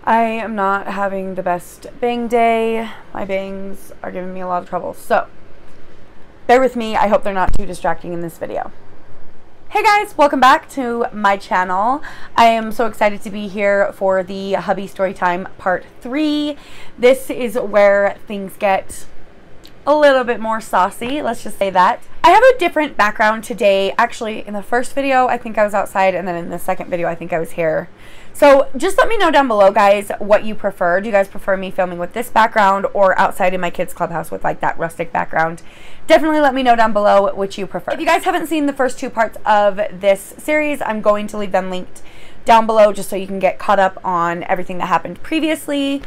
I am not having the best bang day. My bangs are giving me a lot of trouble. So, bear with me. I hope they're not too distracting in this video. Hey guys, welcome back to my channel. I am so excited to be here for the hubby storytime part 3. This is where things get a little bit more saucy, let's just say that. I have a different background today. Actually, in the first video, I think I was outside, and then in the second video, I think I was here. So just let me know down below, guys, what you prefer. Do you guys prefer me filming with this background or outside in my kids' clubhouse with like that rustic background? Definitely let me know down below which you prefer. If you guys haven't seen the first 2 parts of this series, I'm going to leave them linked down below just so you can get caught up on everything that happened previously.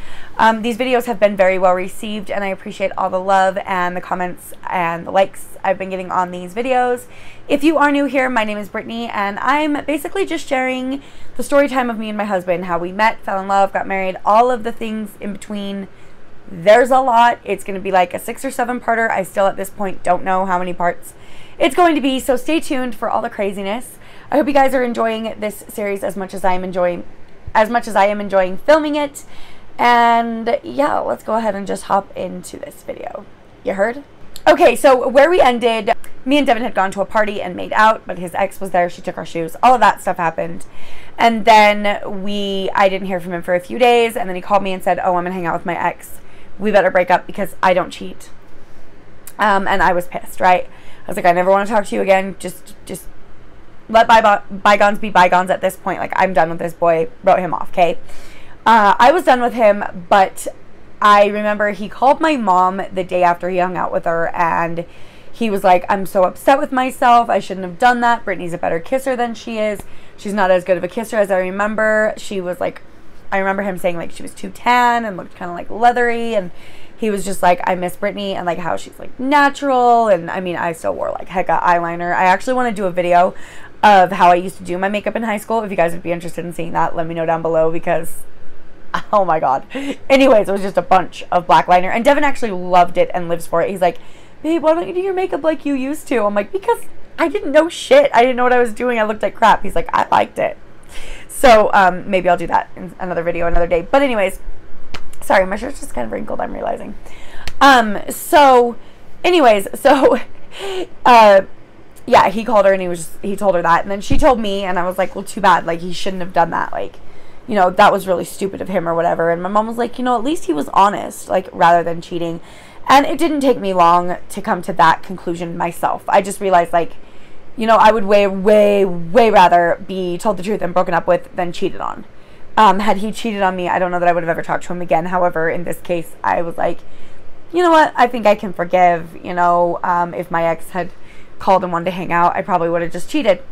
These videos have been very well received, and I appreciate all the love and the comments and the likes I've been getting on these videos. If you are new here, my name is Brittany, and I'm basically just sharing the story time of me and my husband, how we met, fell in love, got married, all of the things in between. There's a lot. It's going to be like a 6 or 7 parter. I still at this point don't know how many parts it's going to be, so stay tuned for all the craziness. I hope you guys are enjoying this series as much as I am enjoying filming it. And yeah, let's go ahead and just hop into this video. You heard? Okay, so where we ended, me and Devin had gone to a party and made out, but his ex was there. She took our shoes. All of that stuff happened. And then I didn't hear from him for a few days, and then he called me and said, "Oh, I'm gonna hang out with my ex. We better break up because I don't cheat." And I was pissed, right? I was like, I never want to talk to you again. Just let bygones be bygones at this point. Like, I'm done with this boy. Wrote him off, okay? I was done with him, but I remember he called my mom the day after he hung out with her, and he was like, "I'm so upset with myself. I shouldn't have done that. Brittany's a better kisser than she is. She's not as good of a kisser as I remember." She was like, I remember him saying like she was too tan and looked kind of like leathery, and he was just like, "I miss Brittany," and like how she's like natural. And I mean, I still wore like hecka eyeliner. I actually want to do a video of how I used to do my makeup in high school. If you guys would be interested in seeing that, let me know down below, because oh my god. Anyways, it was just a bunch of black liner, and Devin actually loved it and lives for it. He's like, "Babe, why don't you do your makeup like you used to?" I'm like, because I didn't know shit. I didn't know what I was doing. I looked like crap. He's like, "I liked it." So maybe I'll do that in another video another day. But anyways, sorry, my shirt's just kind of wrinkled, I'm realizing. Yeah, he called her and he told her that, and then she told me, and I was like, well, too bad, like, he shouldn't have done that, like, you know, that was really stupid of him or whatever. And my mom was like, you know, at least he was honest, like, rather than cheating. And it didn't take me long to come to that conclusion myself. I just realized, like, you know, I would way rather be told the truth and broken up with than cheated on. Had he cheated on me, I don't know that I would have ever talked to him again. However, in this case, I was like, you know what, I think I can forgive. You know, if my ex had called and wanted to hang out, I probably would have just cheated.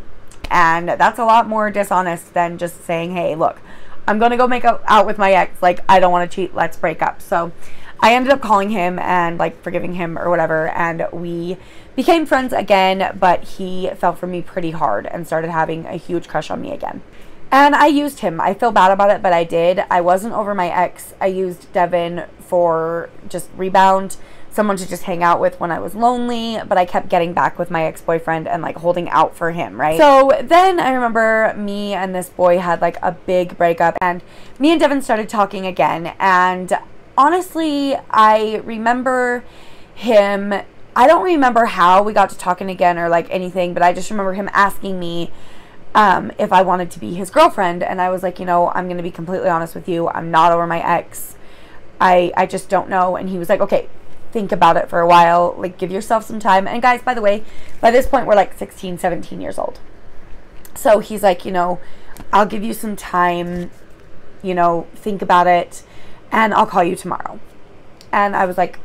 And that's a lot more dishonest than just saying, "Hey, look, I'm going to go make out with my ex. Like, I don't want to cheat. Let's break up." So I ended up calling him and like forgiving him or whatever, and we became friends again, but he fell for me pretty hard and started having a huge crush on me again. And I used him. I feel bad about it, but I did. I wasn't over my ex. I used Devin for just rebound, someone to just hang out with when I was lonely, but I kept getting back with my ex-boyfriend and like holding out for him, right? So then I remember me and this boy had like a big breakup, and me and Devin started talking again. And honestly, I remember him, I don't remember how we got to talking again or like anything, but I just remember him asking me if I wanted to be his girlfriend. And I was like, you know, I'm going to be completely honest with you. I'm not over my ex. I just don't know. And he was like, okay, think about it for a while. Like, give yourself some time. And guys, by the way, by this point, we're like 16, 17 years old. So he's like, you know, I'll give you some time, you know, think about it, and I'll call you tomorrow. And I was like,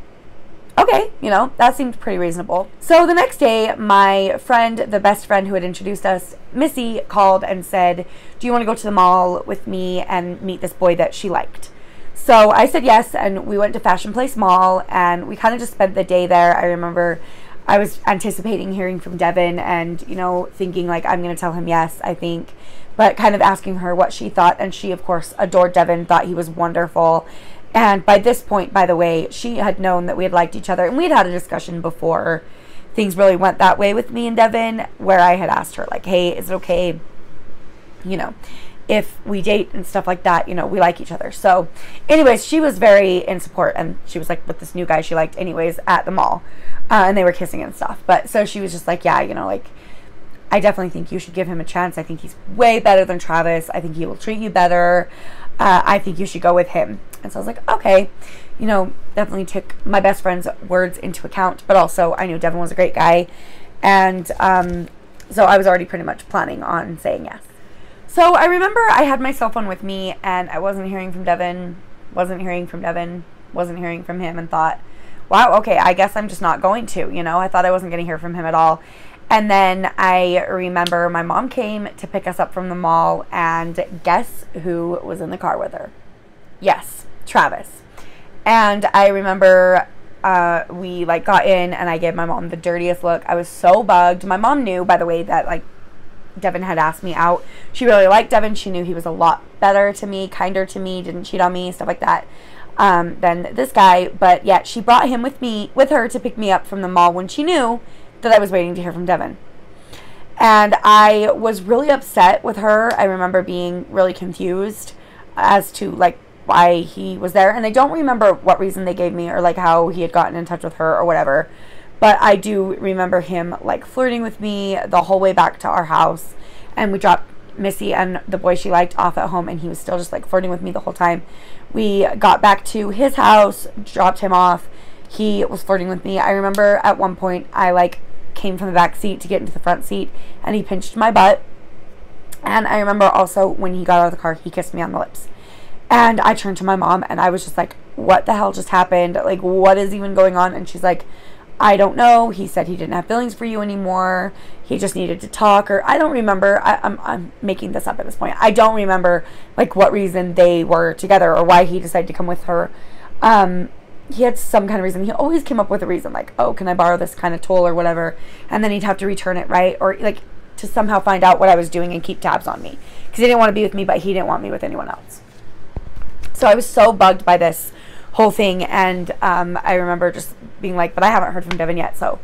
okay, you know, that seemed pretty reasonable. So the next day, my friend, the best friend who had introduced us, Missy, called and said, "Do you want to go to the mall with me and meet this boy that she liked?" So I said yes, and we went to Fashion Place Mall, and we kind of just spent the day there. I remember I was anticipating hearing from Devin and, you know, thinking like, I'm going to tell him yes, I think, but kind of asking her what she thought. And she, of course, adored Devin, thought he was wonderful. And by this point, by the way, she had known that we had liked each other, and we had had a discussion before things really went that way with me and Devin, where I had asked her, like, hey, is it okay, you know, if we date and stuff like that, you know, we like each other. So anyways, she was very in support, and she was like with this new guy she liked anyways at the mall, and they were kissing and stuff. But so she was just like, yeah, you know, like, I definitely think you should give him a chance. I think he's way better than Travis. I think he will treat you better. I think you should go with him. And so I was like, okay, you know, definitely took my best friend's words into account, but also I knew Devin was a great guy. And so I was already pretty much planning on saying yes. So I remember I had my cell phone with me, and I wasn't hearing from Devin, wasn't hearing from Devin, wasn't hearing from him, and thought, wow, okay, I guess I'm just not going to, you know. I thought I wasn't going to hear from him at all. And then I remember my mom came to pick us up from the mall, and guess who was in the car with her? Yes, Travis. And I remember we like got in, and I gave my mom the dirtiest look. I was so bugged. My mom knew, by the way, that like Devin had asked me out. She really liked Devin. She knew he was a lot better to me, kinder to me, didn't cheat on me, stuff like that, than this guy. But yet she brought him with her to pick me up from the mall when she knew that I was waiting to hear from Devin. And I was really upset with her. I remember being really confused as to like why he was there, and I don't remember what reason they gave me or like how he had gotten in touch with her or whatever. But I do remember him like flirting with me the whole way back to our house, and we dropped Missy and the boy she liked off at home, and he was still just like flirting with me the whole time. We got back to his house, dropped him off. He was flirting with me. I remember at one point I like came from the back seat to get into the front seat, and he pinched my butt. And I remember also when he got out of the car, he kissed me on the lips. And I turned to my mom, and I was just like, what the hell just happened? Like, what is even going on? And she's like, I don't know. He said he didn't have feelings for you anymore. He just needed to talk. Or I don't remember. I'm making this up at this point. I don't remember like what reason they were together or why he decided to come with her. He had some kind of reason. He always came up with a reason, like, oh, can I borrow this kind of tool or whatever? And then he'd have to return it, right? Or like to somehow find out what I was doing and keep tabs on me, because he didn't want to be with me, but he didn't want me with anyone else. So I was so bugged by this whole thing, and I remember just being like, but I haven't heard from Devin yet, so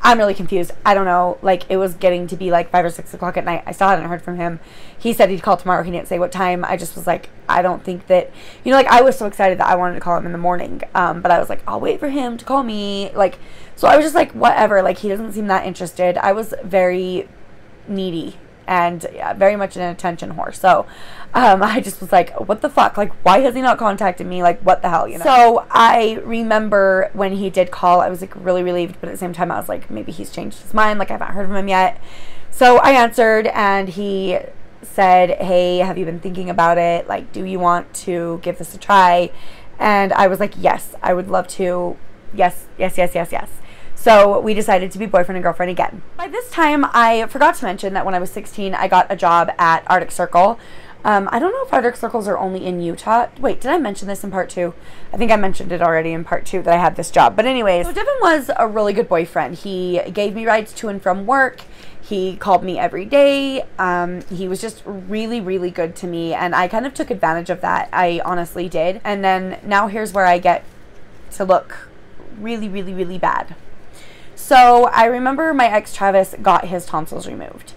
I'm really confused. I don't know. Like, it was getting to be like 5 or 6 o'clock at night. I still hadn't heard from him. He said he'd call tomorrow. He didn't say what time. I just was like, I don't think that, you know, like, I was so excited that I wanted to call him in the morning. But I was like, I'll wait for him to call me. Like, so I was just like, whatever. Like, he doesn't seem that interested. I was very needy and very much an attention whore. So I just was like, what the fuck? Like, why has he not contacted me? Like, what the hell, you know? So I remember when he did call, I was like really relieved, but at the same time I was like, maybe he's changed his mind. Like, I haven't heard from him yet. So I answered, and he said, hey, have you been thinking about it? Like, do you want to give this a try? And I was like, yes, I would love to. Yes, yes, yes, yes, yes. So we decided to be boyfriend and girlfriend again. By this time, I forgot to mention that when I was 16, I got a job at Arctic Circle. I don't know if Arctic Circles are only in Utah. Wait, did I mention this in part 2? I think I mentioned it already in part 2 that I had this job. But anyways, so Devin was a really good boyfriend. He gave me rides to and from work. He called me every day. He was just really, really good to me. And I kind of took advantage of that. I honestly did. And then now here's where I get to look really, really, really bad. So I remember my ex Travis got his tonsils removed,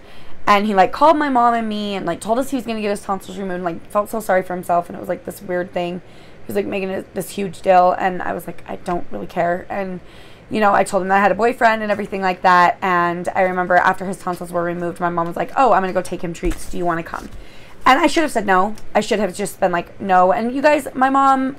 and he like called my mom and me and like told us he was going to get his tonsils removed, and like felt so sorry for himself, and it was like this weird thing. He was like making it this huge deal, and I was like, I don't really care. And you know, I told him that I had a boyfriend and everything like that. And I remember after his tonsils were removed, my mom was like, oh, I'm going to go take him treats. Do you want to come? And I should have said no. I should have just been like, no. And you guys, my mom,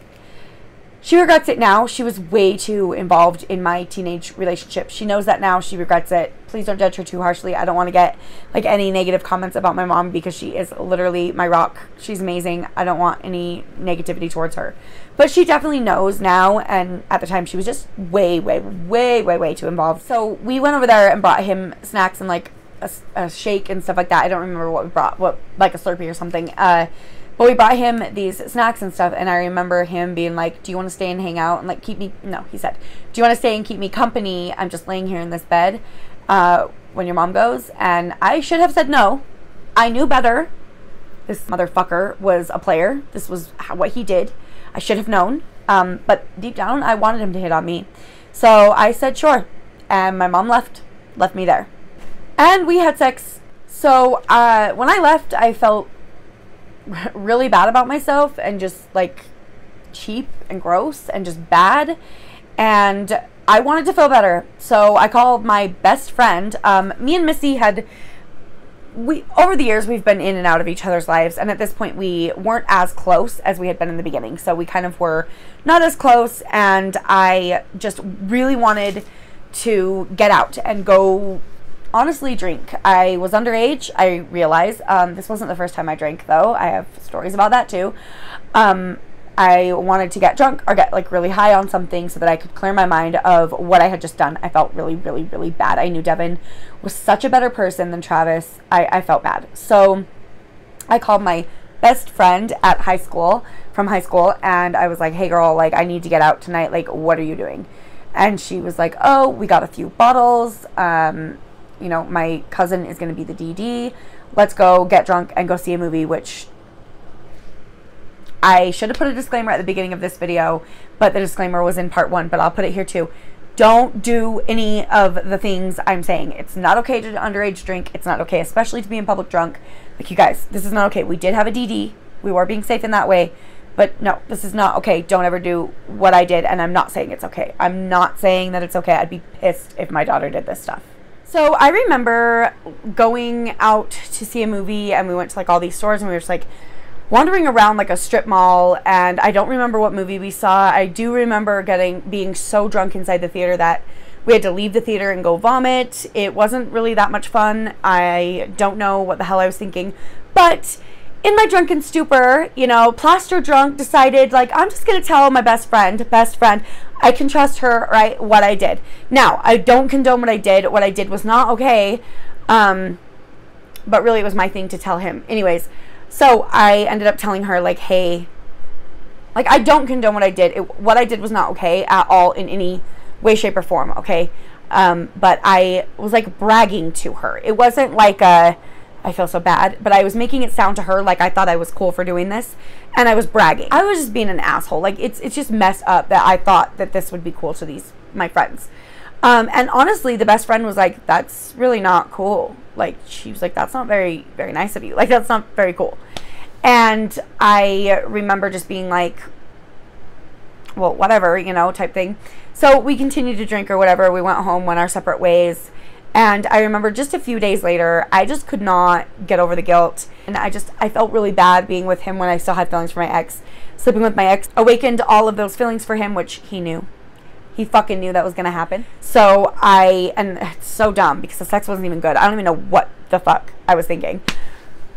she regrets it now. She was way too involved in my teenage relationship. She knows that now. She regrets it. Please don't judge her too harshly. I don't want to get like any negative comments about my mom, because she is literally my rock. She's amazing. I don't want any negativity towards her. But she definitely knows now, and at the time she was just way, way, way, way, way too involved. So we went over there and brought him snacks and like a shake and stuff like that. I don't remember what we brought, like a Slurpee or something. But we brought him these snacks and stuff, and I remember him being like, do you want to stay and hang out and like keep me, no, he said, do you want to stay and keep me company? I'm just laying here in this bed when your mom goes. And I should have said no. I knew better. This motherfucker was a player. This was what he did. I should have known. But deep down, I wanted him to hit on me. So I said sure. And my mom left me there. And we had sex. So when I left, I felt really bad about myself and just like cheap and gross and just bad. And I wanted to feel better. So I called my best friend. Me and Missy over the years, we've been in and out of each other's lives. And at this point, we weren't as close as we had been in the beginning. So we kind of were not as close. And I just really wanted to get out and go, honestly, drink. I was underage, I realize. This wasn't the first time I drank, though. I have stories about that, too. I wanted to get drunk or get like really high on something so that I could clear my mind of what I had just done. I felt really, really, really bad. I knew Devin was such a better person than Travis. I felt bad. So I called my best friend at from high school, and I was like, hey girl, like I need to get out tonight. Like, what are you doing? And she was like, oh, we got a few bottles. You know, my cousin is going to be the DD. Let's go get drunk and go see a movie, which I should have put a disclaimer at the beginning of this video, but the disclaimer was in part 1, but I'll put it here too. Don't do any of the things I'm saying. It's not okay to underage drink. It's not okay, especially to be in public drunk. Like, you guys, this is not okay. We did have a DD. We were being safe in that way, but no, this is not okay. Don't ever do what I did, and I'm not saying it's okay. I'm not saying that it's okay. I'd be pissed if my daughter did this stuff. So I remember going out to see a movie, and we went to like all these stores, and we were just like wandering around like a strip mall, and I don't remember what movie we saw. I do remember being so drunk inside the theater that we had to leave the theater and go vomit. It wasn't really that much fun. I don't know what the hell I was thinking, but in my drunken stupor, you know, plaster drunk, decided like I'm just gonna tell my best friend, I can trust her, right? What I did. Now, I don't condone what I did. What I did was not okay, but really it was my thing to tell him. Anyways, so I ended up telling her like, hey, like I don't condone what I did. What I did was not okay at all in any way, shape, or form, okay? But I was like bragging to her. It wasn't like I feel so bad, but I was making it sound to her like I thought I was cool for doing this, and I was bragging. I was just being an asshole. Like it's just messed up that I thought that this would be cool to my friends. And honestly, the best friend was like, that's really not cool. Like, she was like, that's not very, very nice of you. Like, that's not very cool. And I remember just being like, well, whatever, you know, type thing. So we continued to drink or whatever. We went home, went our separate ways. And I remember just a few days later, I just could not get over the guilt. And I felt really bad being with him when I still had feelings for my ex. Sleeping with my ex awakened all of those feelings for him, which he knew. He fucking knew that was going to happen. So and it's so dumb because the sex wasn't even good. I don't even know what the fuck I was thinking.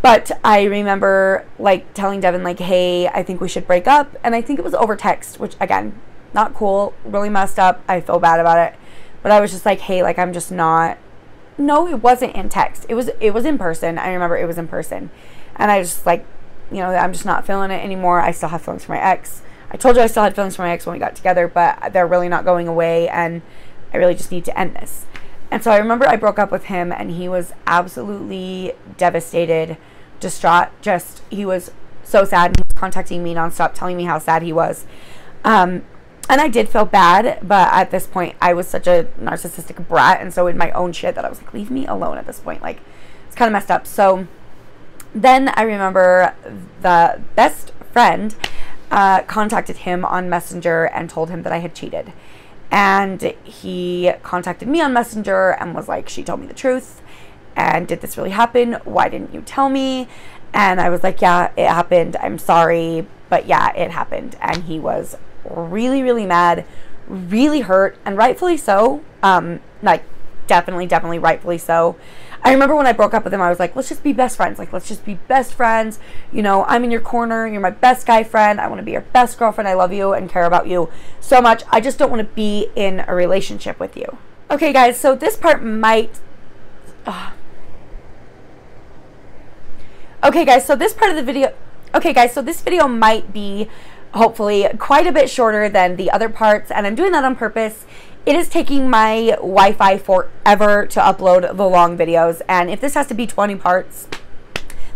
But I remember like telling Devin like, hey, I think we should break up. And I think it was over text, which again, not cool, really messed up. I feel bad about it. But I was just like, hey, like I'm just not. No, it wasn't in text. It was in person. I remember it was in person. And I just like, you know, I'm just not feeling it anymore. I still have feelings for my ex. I told you I still had feelings for my ex when we got together, but they're really not going away, and I really just need to end this. And so I remember I broke up with him, and he was absolutely devastated, distraught. He was so sad, and he was contacting me nonstop, telling me how sad he was. And I did feel bad, but at this point, I was such a narcissistic brat, and so in my own shit that I was like, leave me alone at this point. Like, it's kind of messed up. So then I remember the best friend contacted him on Messenger and told him that I had cheated. And he contacted me on Messenger and was like, she told me the truth. And did this really happen? Why didn't you tell me? And I was like, yeah, it happened. I'm sorry, but yeah, it happened. And he was really, really mad, really hurt, and rightfully so. Like, definitely rightfully so. I remember when I broke up with him, I was like, let's just be best friends. Like, let's just be best friends. You know, I'm in your corner. You're my best guy friend. I want to be your best girlfriend. I love you and care about you so much. I just don't want to be in a relationship with you. Okay, guys, so this part might... Okay, guys, so this part of the video... Okay, guys, so this video might be, hopefully, quite a bit shorter than the other parts, and I'm doing that on purpose. It is taking my Wi-Fi forever to upload the long videos, and if this has to be 20 parts,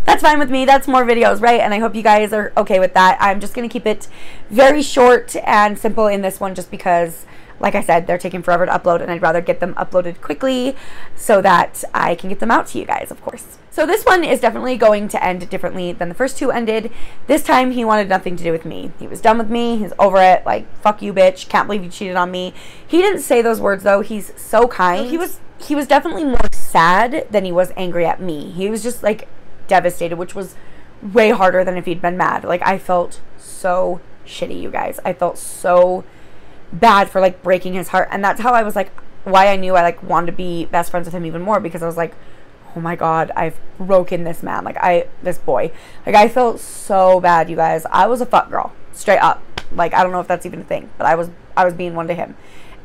that's fine with me. That's more videos, right? And I hope you guys are okay with that. I'm just going to keep it very short and simple in this one just because like I said, they're taking forever to upload, and I'd rather get them uploaded quickly so that I can get them out to you guys, of course. So this one is definitely going to end differently than the first two ended. This time he wanted nothing to do with me. He was done with me. He's over it. Like, fuck you, bitch. Can't believe you cheated on me. He didn't say those words, though. He's so kind. He was definitely more sad than he was angry at me. He was just, like, devastated, which was way harder than if he'd been mad. Like, I felt so shitty, you guys. I felt so bad for, like, breaking his heart. And that's how I was, like, why I knew I, like, wanted to be best friends with him even more, because I was like, oh my god, I've broken this man. Like, this boy. Like, I felt so bad, you guys. I was a fuck girl. Straight up. Like, I don't know if that's even a thing, but I was being one to him.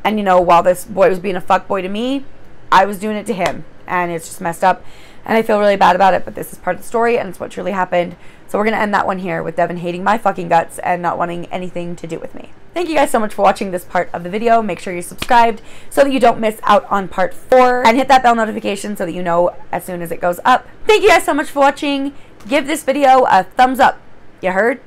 And, you know, while this boy was being a fuck boy to me, I was doing it to him. And it's just messed up. And I feel really bad about it, but this is part of the story, and it's what truly happened. So we're going to end that one here with Devin hating my fucking guts and not wanting anything to do with me. Thank you guys so much for watching this part of the video. Make sure you're subscribed so that you don't miss out on part 4. And hit that bell notification so that you know as soon as it goes up. Thank you guys so much for watching. Give this video a thumbs up. You heard?